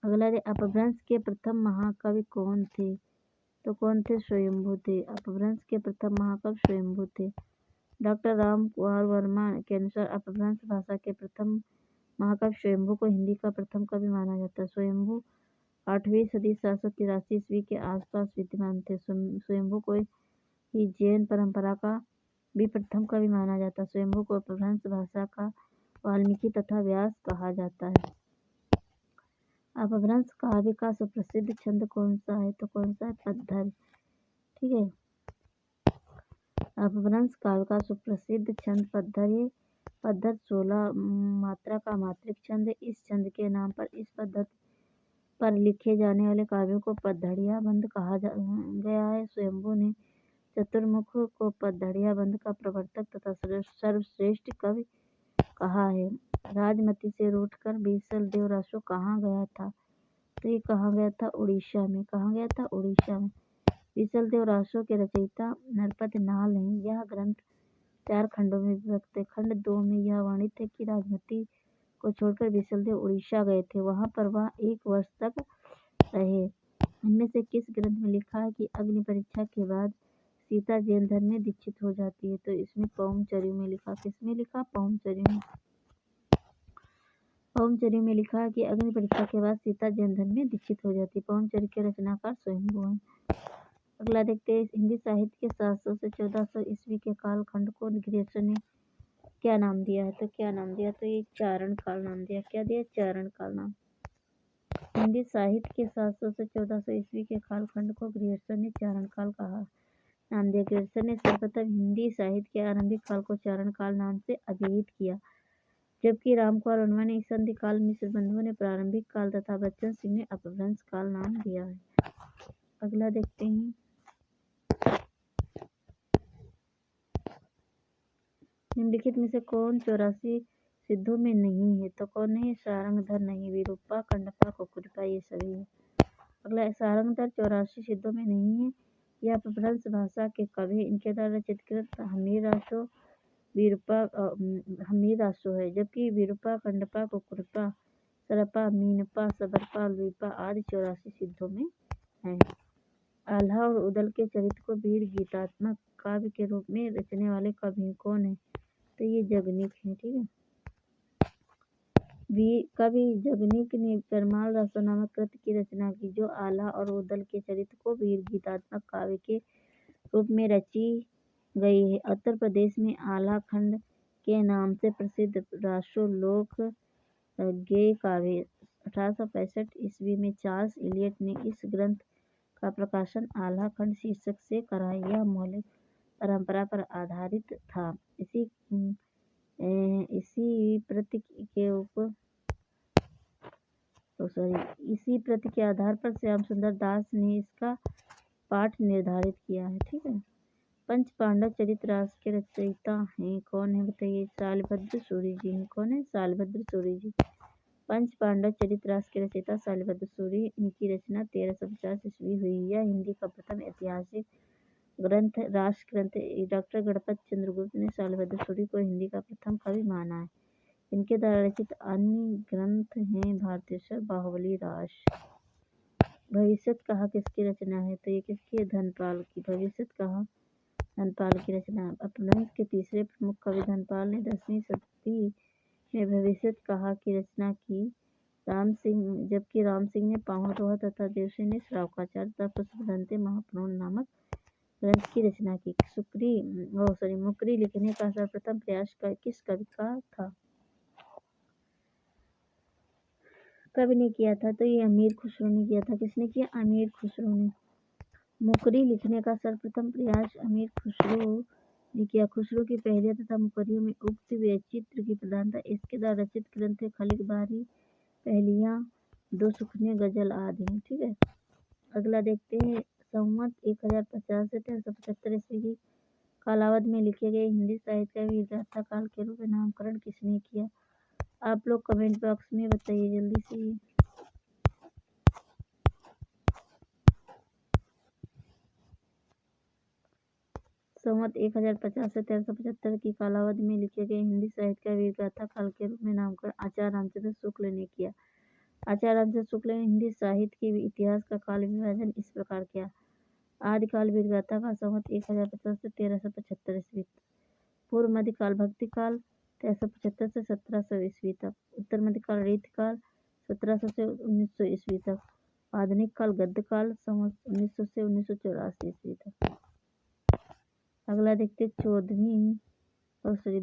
अगला है अपभ्रंश के प्रथम महाकवि कौन थे, तो कौन थे? स्वयंभू थे। अपभ्रंश के प्रथम महाकवि स्वयंभू थे। डॉक्टर रामकुमार वर्मा के अनुसार अपभ्रंश भाषा के प्रथम महाकवि स्वयंभू को हिंदी का प्रथम कवि माना जाता है। स्वयंभू 8वीं सदी 783 ईस्वी के आसपास विद्यमान थे। स्वयंभू को ही जैन परंपरा का भी प्रथम कवि माना जाता है। स्वयंभू को अपभ्रंश भाषा का वाल्मीकि तथा व्यास कहा जाता है। अपभ्रंश काव्य का सुप्रसिद्ध छंद कौन सा है, तो कौन सा है? पद्धर। ठीक है। अपभ्रंश काव्य का सुप्रसिद्ध छंद पद्धर है। पद्धर 16 मात्रा का मात्रिक छंद है। इस छंद के नाम पर इस पद्धति पर लिखे जाने वाले काव्यों को पद्धड़िया बंद कहा गया है। स्वयंभू ने चतुर्मुख को पद्धड़िया बंद का प्रवर्तक तथा सर्वश्रेष्ठ कवि कहा है। राजमती से रूठकर बीसल देव रासो कहाँ गया था, तो ये कहाँ गया था? उड़ीसा में। कहाँ गया था? उड़ीसा में। बीसल देव रासो के रचयिता नरपत नाल हैं। यह ग्रंथ 4 खंडों में विभक्त है। खंड 2 में यह वर्णित है कि राजमती को छोड़कर बीसल देव उड़ीसा गए थे। वहां पर वह 1 वर्ष तक रहे। इनमें से किस ग्रंथ में लिखा है कि अग्नि परीक्षा के बाद सीता जैन धर्म में दीक्षित हो जाती है, तो इसमें पौमचर्यू में लिखा। किसमें लिखा? पौमचर्यू में। पौमचर्यू में लिखा है कि अग्नि परीक्षा के बाद सीता जैन धर्म में दीक्षित हो जाती है। पौमचर्यू के रचनाकार स्वयंभू हैं। अगला देखते हैं हिंदी साहित्य के 700 से 1400 ईस्वी के कालखंड को ग्रियर्सन ने क्या नाम दिया है, तो क्या नाम दिया? तो ये चारण काल नाम दिया। क्या दिया? चारण काल नाम। हिंदी साहित्य के 700 से 1400 ईस्वी के कालखंड को ग्रियर्सन ने चारण काल कहा नाम दिया। ग्रियर्सन ने सर्वप्रथम हिंदी साहित्य के आरंभिक काल को चारण काल नाम से अभिहित किया, जबकि रामकुमार वर्मा ने संधि काल, मिश्र बंधुओं ने प्रारंभिक काल तथा बच्चन सिंह ने अपभ्रंश काल नाम दिया है। अगला देखते हैं निम्नलिखित में से कौन 84 सिद्धों में नहीं है, तो कौन नहीं? सारंगधर नहीं, विरूपा, कंडपा, कुक्कुटपा, ये सभी है। अगला सारंगधर 84 सिद्धों में नहीं है। यह अपभ्रंश भाषा के कवि, इनके द्वारा रचित कृत हमीर रासो विरूपा हमीर रासो है, जबकि विरूपा, कंडपा, कुक्कुटपा, सरपा, मीनपा, सबरपा, लुइपा आदि 84 सिद्धों में है। आल्हा और उदल के चरित्र को वीर गीतात्मक काव्य के रूप में रचने वाले कवि कौन है, तो ये जगनीक है। ठीक है। कवि जगनीक ने परमाल रासो नामक कृति की रचना की, जो आल्हा और उदल के चरित्र को वीर गीतात्मक काव्य के रूप में रची गई है। उत्तर प्रदेश में आल्हा खंड के नाम से प्रसिद्ध रासो लोक गेय काव्य 1865 ईस्वी में चार्ल्स इलियट ने इस ग्रंथ का प्रकाशन आल्हा खंड शीर्षक से करा। यह मौलिक परंपरा पर आधारित था। इसी प्रति के आधार पर श्याम सुंदर दास ने इसका पाठ निर्धारित किया है। ठीक है। पंच पांडव चरित रास के रचयिता हैं कौन है बताइए? शालिभद्र सूरि जी हैं। कौन है? शालिभद्र सूरि जी। पंच पांडव चरित रास के रचयिता शालिभद्र सूरि, इनकी रचना 1350 ईस्वी हुई। यह हिंदी का प्रथम ऐतिहासिक ग्रंथ रास ग्रंथ। डॉक्टर गणपत चंद्रगुप्त ने शालिभद्र सूरि को हिंदी का प्रथम कवि माना है। इनके द्वारा रचित अन्य ग्रंथ हैं भारतेश्वर, बाहुबली, रास। भविष्यत कहा किसकी रचना है? तो ये किसकी है? धनपाल की। भविष्यत कहा धनपाल की रचना। अपभ्रंश के तीसरे प्रमुख कवि धनपाल ने 10वीं शताब्दी में भविष्यत कहा की रचना की, जबकि राम सिंह ने पाहुन रोहा तथा देवसेन ने श्रावकाचार्य तथा पुष्पदंते महापुराण नामक ग्रंथ की रचना की। मुकरी लिखने का सर्वप्रथम प्रयास किस कवि का था? कवि ने किया था? तो ये अमीर खुसरो ने किया था। किसने किया? अमीर खुसरो ने। मुकरी लिखने का सर्वप्रथम प्रयास अमीर खुसरो ने किया। खुसरो की पहलियां तथा मुकरियों में उक्त वैचित्र की प्रधानता। इसके द्वारा रचित ग्रंथ है खलिक बारी, पहलियां, दो सुखने, गजल आदि हैं। ठीक है। अगला देखते हैं। संवत 1050 से 1375 ईस्वी की कालावधि में लिखे गए हिंदी साहित्य का वीरगाथा काल के रूप में नामकरण किसने किया? आप लोग कमेंट बॉक्स में बताइए जल्दी से। संवत 1050 से 1375 की कालावधि में लिखे गए हिंदी साहित्य का वीरगाथा काल के रूप में नामकरण आचार्य रामचंद्र शुक्ल ने किया। आचार्य रामचंद्र शुक्ल ने हिंदी साहित्य के इतिहास का काल विभाजन इस प्रकार किया। आदिकाल वीरगाथा का संवत 1050 से 1375 ईस्वी, पूर्व मध्यकाल भक्तिकाल 1375 से 1700 ईस्वी तक, उत्तर मध्यकाल रीतकाल 1700 से 1900 ईस्वी तक, आधुनिक काल गद्यकाल संवत 1900 से 1984 ईस्वी तक। अगला देखते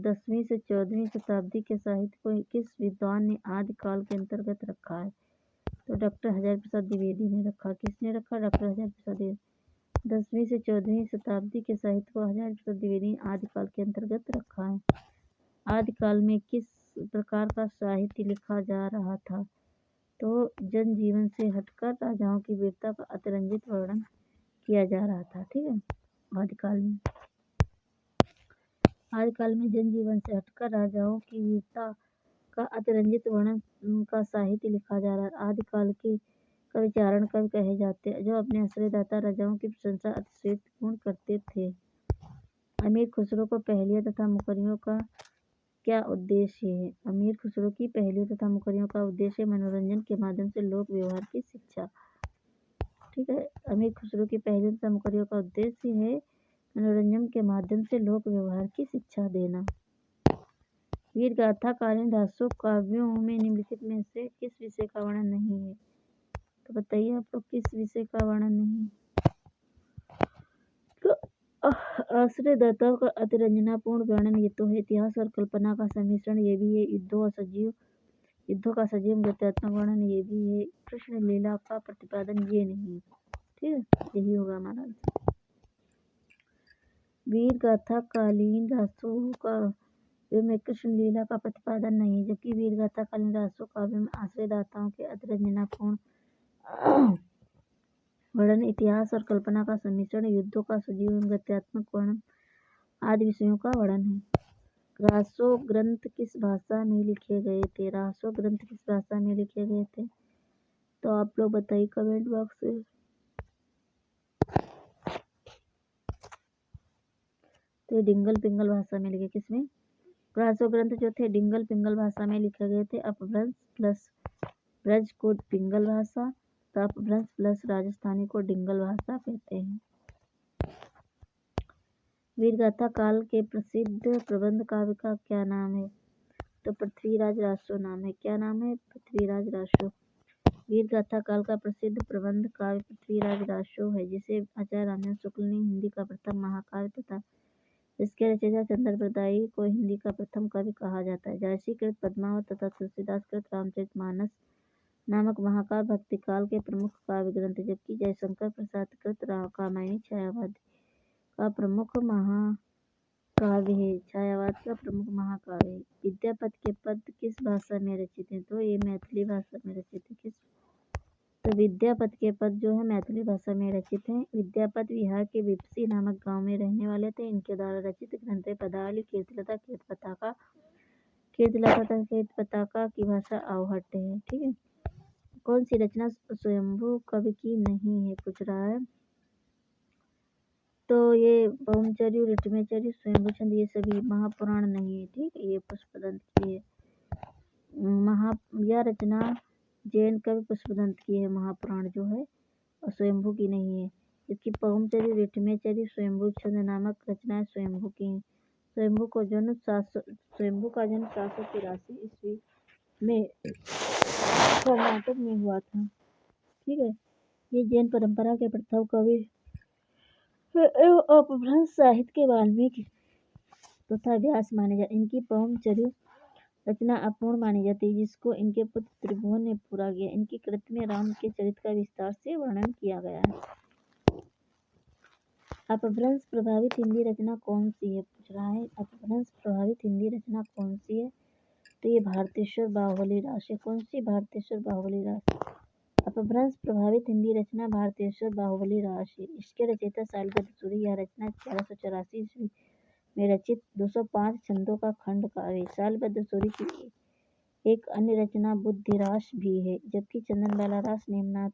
10वीं से 14वीं शताब्दी के साहित्य को किस विद्वान ने आदिकाल के अंतर्गत रखा है? तो डॉक्टर हजारी प्रसाद द्विवेदी ने रखा। किसने रखा? डॉक्टर हजारी प्रसाद द्विवेदी। 10वीं से 14वीं शताब्दी के साहित्य को हजारी प्रसाद द्विवेदी ने आदिकाल के अंतर्गत रखा है। आदिकाल में किस प्रकार का साहित्य लिखा जा रहा था? तो जनजीवन से हटकर राजाओं की वीरता का अतिरंजित वर्णन किया जा रहा था। ठीक है। आदिकाल में जनजीवन से हटकर राजाओं की वीरता का अतिरंजित वर्णन का साहित्य लिखा जा रहा है। आदिकाल के कवि चारण कवि कहे जाते हैं, जो अपने आश्रयदाता राजाओं की प्रशंसा अतिशयोक्तिपूर्ण करते थे। अमीर खुसरो को पहेलियों तथा मुकरियों का क्या उद्देश्य है? अमीर खुसरो की पहेलियों तथा मुकरियों का उद्देश्य मनोरंजन के माध्यम से लोक व्यवहार की शिक्षा। ठीक है। अमीर खुसरो की पहेलियों तथा मुकरियों का उद्देश्य है मनोरंजन के माध्यम से लोक व्यवहार की शिक्षा देना। वीरगाथा कालीन रासो काव्यों में निम्नलिखित में से किस विषय का वर्णन नहीं है? तो बताइए आप लोग किस विषय का वर्णन नहीं है? तो आश्रयदाताओं का अतिरंजनापूर्ण वर्णन ये तो है। इतिहास और कल्पना का सम्मिश्रण ये भी है। युद्धों का सजीव गत्यात्मक वर्णन ये भी है। कृष्ण लीला का प्रतिपादन ये नहीं है। ठीक है। यही होगा हमारा। वीरगाथा कालीन रासो काव्य में कृष्ण लीला का प्रतिपादन नहीं, जबकि वीरगाथा कालीन रासो काव्य में आश्रयदाताओं के अतिरंजनापूर्ण वर्णन, इतिहास और कल्पना का सम्मिश्रण, युद्धों का सजीव एवं गत्यात्मक वर्णन आदि विषयों का वर्णन है। रासो ग्रंथ किस भाषा में लिखे गए थे? रासो ग्रंथ किस भाषा में लिखे गए थे? तो आप लोग बताइए कमेंट बॉक्स में। तो डिंगल पिंगल भाषा में लिखे। किसमें? रासो ग्रंथ जो थे डिंगल पिंगल भाषा में लिखे गए थे। अपभ्रंश प्लस ब्रज को पिंगल भाषा, तो अपभ्रंश प्लस राजस्थानी को डिंगल भाषा कहते हैं। वीरगाथा काल के प्रसिद्ध प्रबंध काव्य का क्या नाम है? तो पृथ्वीराज रासो नाम है। क्या नाम है? पृथ्वीराज रासो। वीर गाथा काल का प्रसिद्ध प्रबंध काव्य पृथ्वीराज रासो है, जिसे आचार्य रामचंद्र शुक्ल ने हिंदी का प्रथम महाकाव्य तथा इसके रचयिता चंद्रप्रदायी को हिंदी का प्रथम कवि कहा जाता है। जयसी कृत पद्मावत तथा तुलसीदास कृत रामचरितमानस नामक महाकाव्य भक्तिकाल के प्रमुख काव्य ग्रंथ, जबकि जयशंकर प्रसाद कृत कामायनी छायावाद का प्रमुख महाकाव्य है। छायावाद का प्रमुख महाकाव्य है। विद्यापति के पद किस भाषा में रचित हैं? तो ये मैथिली भाषा में रचित है। तो विद्यापति के पद जो है मैथिली भाषा में रचित हैं। विद्यापति बिहार के विपसी नामक गांव में रहने वाले थे। इनके द्वारा रचित ग्रंथ है पदावली, कीर्तिलता, कीर्तिपताका की भाषा आहट है। ठीक है। कौन सी रचना स्वयंभू कवि की नहीं है, पूछ रहा है। तो ये पवनचर्यु, ऋटमेचर्यु, स्वयंभू छंद ये सभी महापुराण नहीं है। ठीक है। ये पुष्पदंत की है। यह रचना जैन कवि पुष्पदंत की है। महापुराण जो है और स्वयंभू की नहीं है। इसकी पवनचर्यु, ऋटमेचर्यु, स्वयंभू छंद नामक रचनाएं स्वयंभू की हैं। स्वयंभू का जन्म 783 ईस्वी में कर्नाटक में हुआ था। ठीक है। ये जैन परंपरा के प्रथम कवि एवं अपभ्रंश साहित्य के वाल्मीकि तथा व्यास माने जाते। इनकी पवनचर्यु रचना अपूर्ण मानी जाती है, जिसको इनके पुत्र त्रिभुवन ने पूरा किया। इनकी कृति में राम के चरित्र का विस्तार से वर्णन किया गया है। अपभ्रंश प्रभावित हिंदी रचना कौन सी है, पूछ रहा है। अपभ्रंश प्रभावित हिंदी रचना कौन सी है? तो ये भारतेश्वर बाहुबली रास है। कौन सी? भारतेश्वर बाहुबली रास। अपभ्रंश प्रभावित हिंदी रचना भारतेश्वर बाहुबली रास है। इसके रचयिता शालिग्राम सूरी। यह रचना 1184 ईस्वी में रचित 205 छंदों का खंड काव्य है। शालिग्राम सूरी की एक अन्य रचना बुद्धिरास भी है, जबकि चंदनबाला रास, नेमनाथ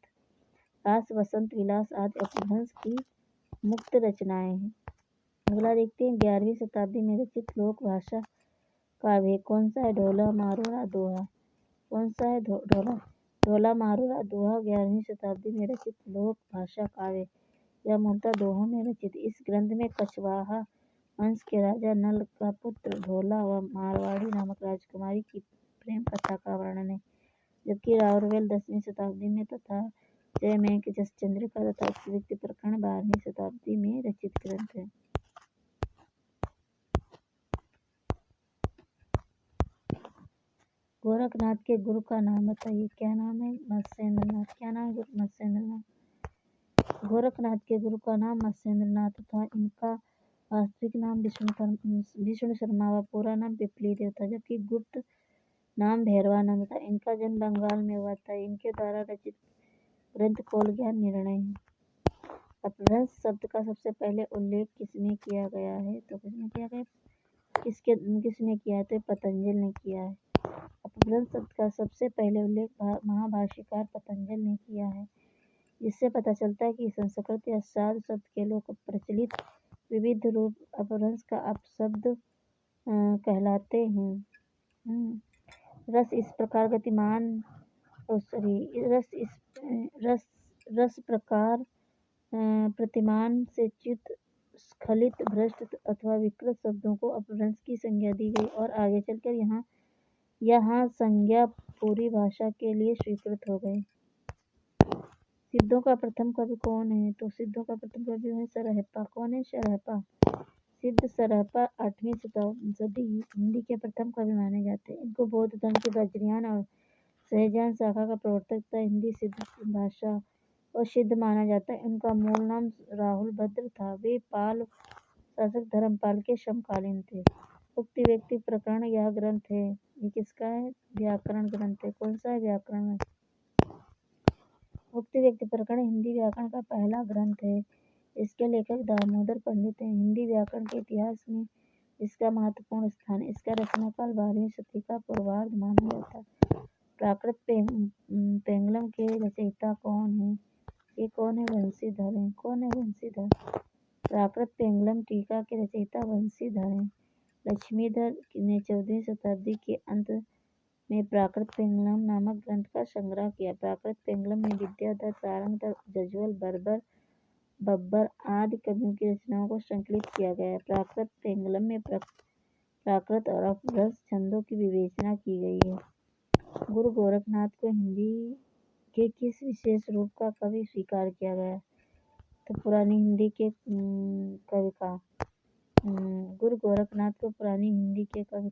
रास, वसंत विलास आदि अपभ्रंश की मुक्त रचनाएं हैं। अगला देखते हैं। 11वीं शताब्दी में रचित लोक भाषा काव्य है। कौन सा है? ढोला मारूरा दोहा। कौन सा है? ढोला मारूरा दोहा 11वीं शताब्दी में रचित लोक भाषा काव्य। यह मूलतः दोहों में रचित। इस ग्रंथ में कछवाहा वंश के राजा नल का पुत्र ढोला व मारवाड़ी नामक राजकुमारी की प्रेम कथा का वर्णन है, जबकि राउरवेल 10वीं शताब्दी में तथा जयमेक जसचंद्रिका तथा व्यक्ति प्रकरण 12वीं शताब्दी में रचित ग्रंथ है। गोरखनाथ के गुरु का नाम बताइए। क्या नाम है? मत्स्येंद्रनाथ। क्या नाम है? गुरु मत्स्येंद्रनाथ। गोरखनाथ के गुरु का नाम मत्स्येंद्रनाथ था। इनका वास्तविक नाम विष्णु शर्मा व पूरा नाम पिपली देव था, जबकि गुप्त नाम भैरवानंद था। इनका जन्म बंगाल में हुआ था। इनके द्वारा रचित ग्रंथ कौल ज्ञान निर्णय है। अपभ्रंश शब्द का सबसे पहले उल्लेख किसने किया गया है? तो किसने किया गया? किसने किया है? तो पतंजल ने किया है। अपभ्रंश शब्द का सबसे पहले उल्लेख महाभाष्यकार पतंजल ने किया है, जिससे पता चलता है कि संस्कृत या साध शब्द के लोक प्रचलित विविध रूप अपभ्रंश का अपशब्द कहलाते हैं। रस इस प्रकार गतिमान रस प्रकार प्रतिमान से च्युत, स्खलित, भ्रष्ट अथवा विकृत शब्दों को अपभ्रंश की संज्ञा दी गई और आगे चलकर यहाँ संज्ञा पूरी भाषा के लिए स्वीकृत हो गई। सिद्धों का प्रथम कवि कौन है? तो सिद्धों का प्रथम कवि है सरहप्पा। कौन है? सरहप्पा। सिद्ध सरहप्पा 8वीं सदी हिंदी के प्रथम कवि माने जाते हैं। इनको बौद्ध धर्म के वज्रयान और सहजान शाखा का प्रवर्तक तथा हिंदी सिद्ध भाषा और सिद्ध माना जाता है। उनका मूल नाम राहुल भद्र था। वे पाल शासक धर्मपाल के समकालीन थे। उक्त व्यक्ति प्रकरण यह ग्रंथ है। ये किसका है? व्याकरण ग्रंथ है। कौन सा है? व्याकरण है। उक्त व्यक्ति प्रकरण हिंदी व्याकरण का पहला ग्रंथ है। इसके लेखक दामोदर पंडित हैं। हिंदी व्याकरण के इतिहास में इसका महत्वपूर्ण स्थान है। इसका रचनाकाल 12वीं शती का पूर्वार्ध माना जाता है। प्राकृत पेंगलम के रचयिता कौन है? ये कौन है? वंशीधर हैं। कौन है? वंशीधर। प्राकृत पेंगलम टीका के रचयिता वंशीधर हैं। लक्ष्मीधर ने 14वीं शताब्दी के अंत में प्राकृत पेंगलम नामक ग्रंथ का संग्रह किया। प्राकृत पेंगलम में विद्याधर, सारंगधर, जज्वल, बब्बर आदि कवियों की रचनाओं को संकलित किया गया है। प्राकृत पेंगलम में प्राकृत और अपभ्रंश छंदों की विवेचना की गई है। गुरु गोरखनाथ को हिंदी के किस विशेष रूप का कवि स्वीकार किया गया? तो पुरानी हिंदी के कवि का गुरु गोरखनाथ को पुरानी हिंदी के कवि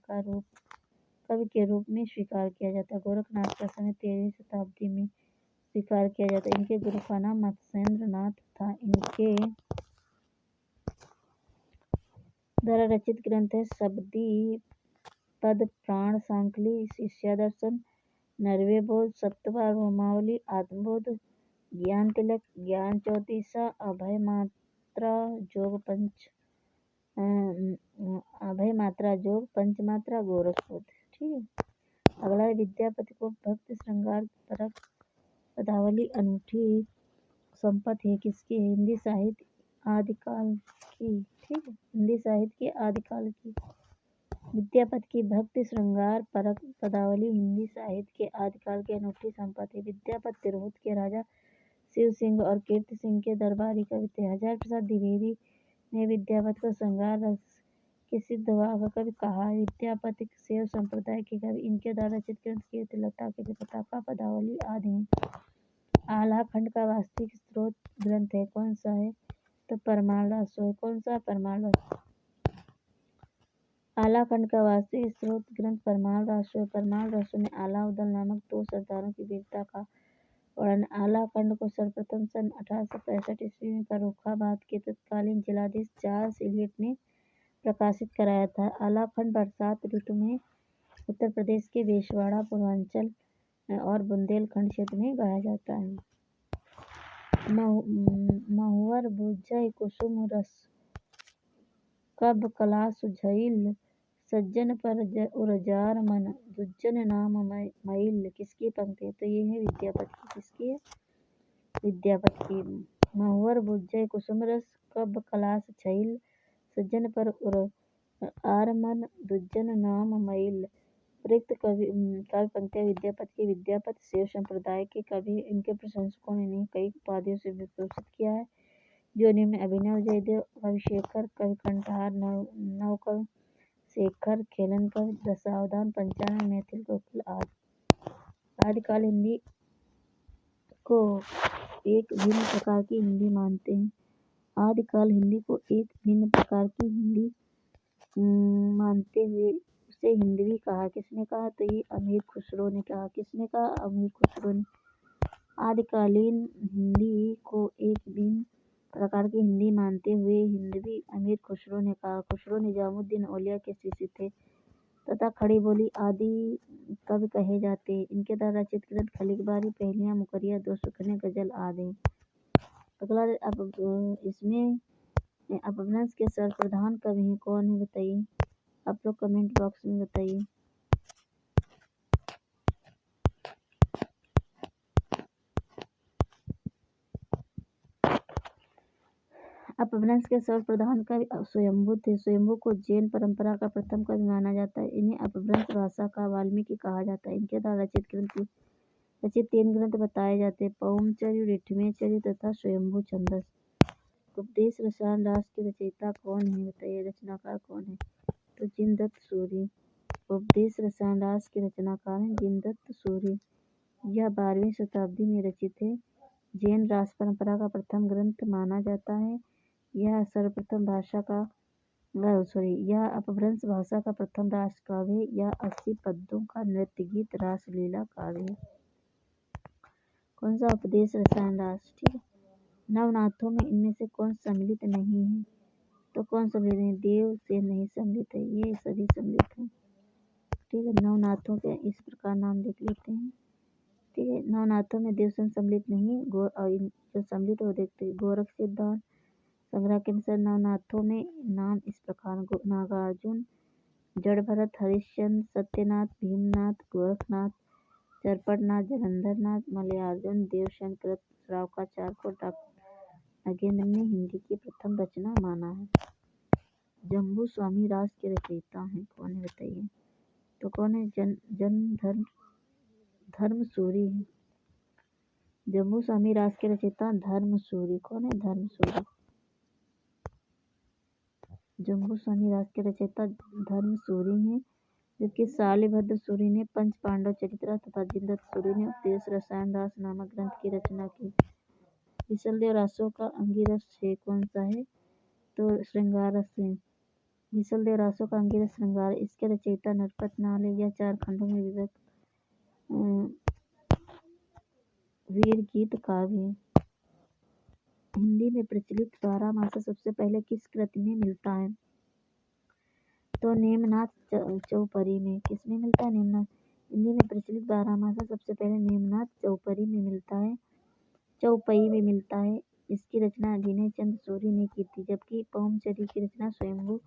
के रूप में स्वीकार किया जाता है। गोरखनाथ का समय 13वीं शताब्दी में स्वीकार किया जाता है। इनके गुरु का नाम मत्स्येंद्र नाथ था। इनके द्वारा रचित ग्रंथ है शबदी पद प्राण सांकली शिष्यादर्शन नरवे बोध सप्तवा रोमावली आत्मबोध ज्ञान तिलक ज्ञान चौतीसा अभय मात्रा जोग पंचमात्रा गोरखबोध। ठीक है। अगला है विद्यापति को भक्ति श्रृंगार परक पदावली अनूठी संपत्ति है किसकी है? हिंदी साहित्य आदिकाल की। ठीक है। हिंदी साहित्य के आदिकाल की विद्यापति की भक्ति श्रृंगार परक पदावली हिंदी साहित्य के आदिकाल की अनूठी संपत्ति है। विद्यापति तिरहुत के राजा शिव सिंह और कीर्ति सिंह के दरबारी कवि थे। हजार प्रसाद द्विवेदी ने विद्यापति को श्रृंगार रस के सिद्ध वाग कवि कहा है। विद्यापति शैव संप्रदाय के कवि। इनके द्वारा रचित ग्रंथ कीर्तिलता के पताका पदावली आदि हैं। आल्हा खंड का वास्तविक स्रोत ग्रंथ है कौन सा है? तो परमाल रासो है। कौन सा? परमाल रासो। आल्हा खंड का वास्तविक स्रोत ग्रंथ परमाल रासो है। परमाल रासो में आल्हा उदल नामक 2 सरदारों की वीरता का वर्णन। आल्हा खंड को सर्वप्रथम सन 1865 ईस्वी में फर्रुखाबाद के तत्कालीन जिलाधीश चार्ल्स इलियट ने प्रकाशित कराया था। आल्हा खंड बरसात ऋतु में उत्तर प्रदेश के बेसवाड़ा पूर्वांचल और बुंदेलखंड क्षेत्र में गाया जाता है। महुवर भुजय कुसुम रस कब कला सुझइल सज्जन पर उरजार मन दुज्जन नाम मईल किसकी पंक्ति है? तो ये है विद्यापति की। किसकी है? विद्यापति की। महुवर भुजय कुसुम रस कब कलास छइल सज्जन पर उरआर मन दुज्जन नाम मईल। प्रयुक्त काव्य पंक्तियां विद्यापति की। विद्यापति शैव संप्रदाय के कवि। इनके प्रशंसकों ने इन्हें कई उपाधियों से विभूषित किया है जो निम्न अभिनव जयदेव कविशेखर कवि कंठहार नवकवि शेखर खेलन कवि दशावधान पंचानन मैथिल कोकिल आदि। आदिकाल हिंदी को एक भिन्न प्रकार की हिंदी मानते हैं। आदिकाल हिंदी को एक भिन्न प्रकार की हिंदी मानते हुए उसे हिंदवी कहा। किसने कहा? तो ये अमीर खुसरो ने कहा। किसने कहा? अमीर खुसरो ने। आदिकालीन हिंदी को एक भिन्न प्रकार की हिंदी मानते हुए हिंदवी अमीर खुसरो ने कहा। खुसरो निजामुद्दीन औलिया के शिष्य थे तथा खड़ी बोली आदि कवि कहे जाते हैं। इनके द्वारा रचित ग्रंथ खलीकबारी पहेलियां मुकरिया दो सुखने गजल आदि। अगला इसमें अपभ्रंश के सर्वप्रधान कवि हैं कौन है बताइए? आप लोग कमेंट बॉक्स में बताइए। अपभ्रंश के सर्वप्रधान कवि स्वयंभू थे। स्वयंभू को जैन परंपरा का प्रथम कवि माना जाता है। इन्हें अपभ्रंश भाषा का वाल्मीकि कहा जाता है। इनके द्वारा रचित 3 ग्रंथ बताए जाते हैं पौमचर्य ऋठमेचर्य तथा स्वयंभू छंदस। उपदेश रसायन रास के रचयिता कौन है बताइए? रचनाकार कौन है? तो जिनदत्त सूरि। उपदेश रसायन रास के रचनाकार हैं जिनदत्त सूरि। यह 12वीं शताब्दी में रचित है। जैन रास परंपरा का प्रथम ग्रंथ माना जाता है। यह यह अपभ्रंश भाषा का प्रथम रास काव्य है। यह 80 पद्यों का नृत्य गीत रासलीला काव्य है। कौन सा? उपदेश रसायन रास। ठीक है। नवनाथों में इनमें से कौन सम्मिलित नहीं है? तो कौन सम्मिलित है? देव से नहीं सम्मिलित है। ये सभी सम्मिलित हैं। ठीक है। नवनाथों के इस प्रकार नाम देख लेते हैं। ठीक है। नवनाथों में देवसेन सम्मिलित नहीं है। जो सम्मिलित हो देखते हैं। गोरख सिद्धांत संग्रह के अनुसार नवनाथों में नाम इस प्रकार नागार्जुन जड़भरत हरिश्चंद्र सत्यनाथ भीमनाथ गोरखनाथ चरपटनाथ जलंधरनाथ मलयार्जुन देवसेन कृत श्रावकाचार्य को डॉक्टर नगेंद्र ने हिंदी की प्रथम रचना माना है। जम्बू स्वामी रास के रचयिता हैं कौन है बताइए? तो कौन है? धर्मसूरि है। जम्बू स्वामी रास के रचयिता धर्मसूरि। कौन है? धर्मसूरि। जम्बूस्वामी राज के रचयिता धर्मसूरी हैं, जबकि शालिभद्र सूरी ने पंच पांडव चरित्र तथा जिनदत्त सूरी ने उपदेश रसायन दास नामक ग्रंथ की रचना की। विशलदेव रासों का अंगिरस है कौन सा है? तो श्रृंगार रस है। विशलदेव रासों का अंगिरस श्रृंगार, इसके रचयिता नरपत नाल है। यह 4 खंडों में विभक्त वीर गीत काव्य है। हिंदी में प्रचलित 12मासा सबसे पहले किस कृति में मिलता है? तो नेमनाथ चौपरी में। किसमें मिलता है? नेमनाथ। हिंदी में प्रचलित 12मासा सबसे पहले नेमनाथ चौपई में मिलता है। इसकी रचना विनय चंद्र सूरी ने की थी, जबकि पवनचर्य की रचना स्वयंभू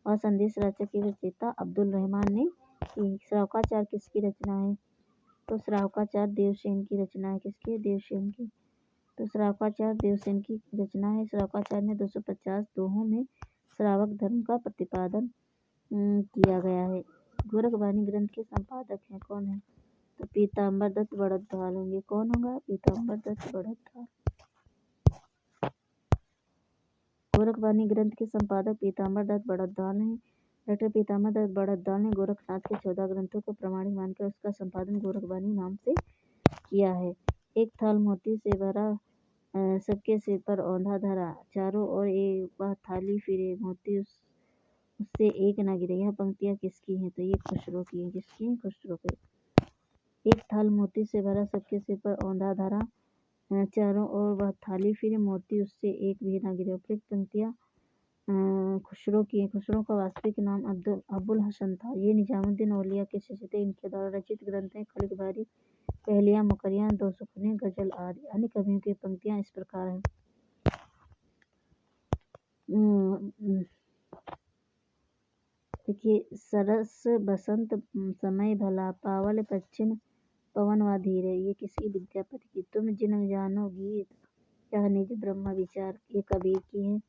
और संदेश राचक के रचयिता अब्दुल रहमान ने की। श्रावकाचार किसकी रचना है? तो श्रावकाचार देवसेन की रचना है। किसकी? देवसेन की। तो श्रावकाचार देवसेन की रचना है। श्रावकाचार्य ने 250 दोहों में श्रावक धर्म का प्रतिपादन किया गया है। गोरखवाणी ग्रंथ के संपादक हैं कौन है? तो पीताम्बर दत्त बड़द्वाल होंगे। कौन होगा? पीताम्बर दत्त बड़द्वाल। गोरखवाणी ग्रंथ के संपादक पीताम्बर दत्त बड़द्वाल हैं। डॉक्टर पीताम्बर दत्त बड़द्वाल ने गोरखनाथ के 14 ग्रंथों को प्रमाणिक मानकर उसका संपादन गोरखवाणी नाम से किया है। एक थाल मोती से भरा, सबके सिर पर औंधा धरा, चारों ओर वह थाली फिरे, मोती उससे एक न गिरे। यह पंक्तियां किसकी हैं? तो ये खुसरो की हैं। किसकी हैं? खुसरो की। एक थाल मोती से भरा, सबके सिर पर औंधा धरा, चारों ओर वह थाली फिरे, मोती उससे एक भी न गिरे। उपयुक्त पंक्तियां खुसरो की हैं। खुसरो का वास्तविक नाम अबुल हसन था। ये निजामुद्दीन औलिया के शिष्य थे। इनके द्वारा रचित ग्रंथ हैं खलिक बारी, पहेलियां, मुकरियां, 2 सुखने, गजल आदि। अन्य कवियों की पंक्तियां इस प्रकार हैं। देखिए, सरस बसंत समय भला, पावल पश्चिम पवन व धीरे। ये किसी विद्यापति की। तुम जिन जानो गीत, यह निज ब्रह्म विचार। ये कबीर की है।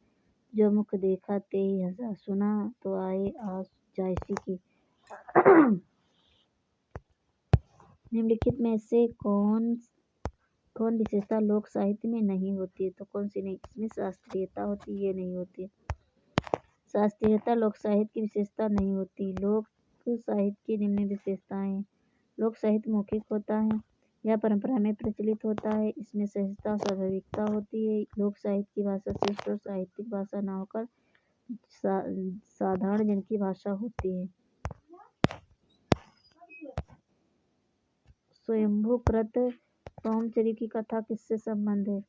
जो मुख देखा ते ही हंसा, सुना तो आए आस जायसी की। निम्नलिखित में से कौन विशेषता लोक साहित्य में नहीं होती है? तो कौन सी नहीं? इसमें शास्त्रीयता होती, ये नहीं होती। शास्त्रीयता लोक साहित्य की विशेषता नहीं होती। लोक साहित्य की निम्न विशेषताएं। लोक साहित्य मौखिक होता है, यह परंपरा में प्रचलित होता है, इसमें सहजता स्वाभाविकता होती है। लोक साहित्य की भाषा श्रेष्ठ और साहित्यिक भाषा न होकर साधारण जन की भाषा होती है। स्वयंभूकृत पवनचर्य की कथा किससे संबंध है?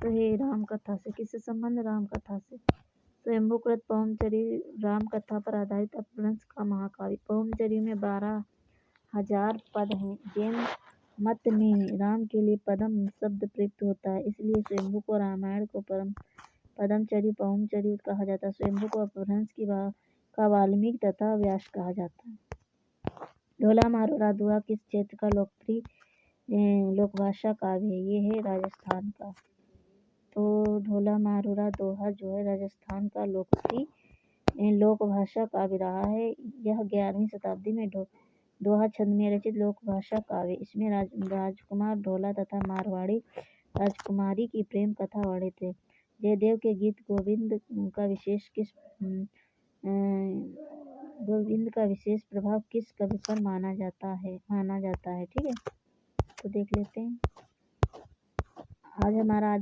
तो ये राम कथा से। किससे संबंध? राम कथा से। स्वयंभूकृत पवनचर्य राम कथा पर आधारित अपभ्रंश का महाकाव्य। पवनचर्य में 12,000 पद हैं। जैन मत में राम के लिए पदम शब्द प्रयुक्त होता है, इसलिए स्वयंभू को रामायण को पदमचर्य पवनचर्य कहा जाता है। स्वयंभू को अपभ्रंश का वाल्मीकि तथा व्यास कहा जाता है। ढोला मारोरा दोहा किस क्षेत्र का लोकप्रिय लोकभाषा काव्य है? ये है राजस्थान का। तो ढोला मारोरा दोहा जो है राजस्थान का लोकप्रिय लोकभाषा काव्य रहा है। यह 11वीं शताब्दी में दोहा छंद में रचित लोकभाषा काव्य। इसमें राजकुमार ढोला तथा मारवाड़ी राजकुमारी की प्रेम कथा वर्णित है। जयदेव के गीत गोविंद का विशेष प्रभाव किस कवि पर माना जाता है? ठीक है, तो देख लेते हैं। आज हमारा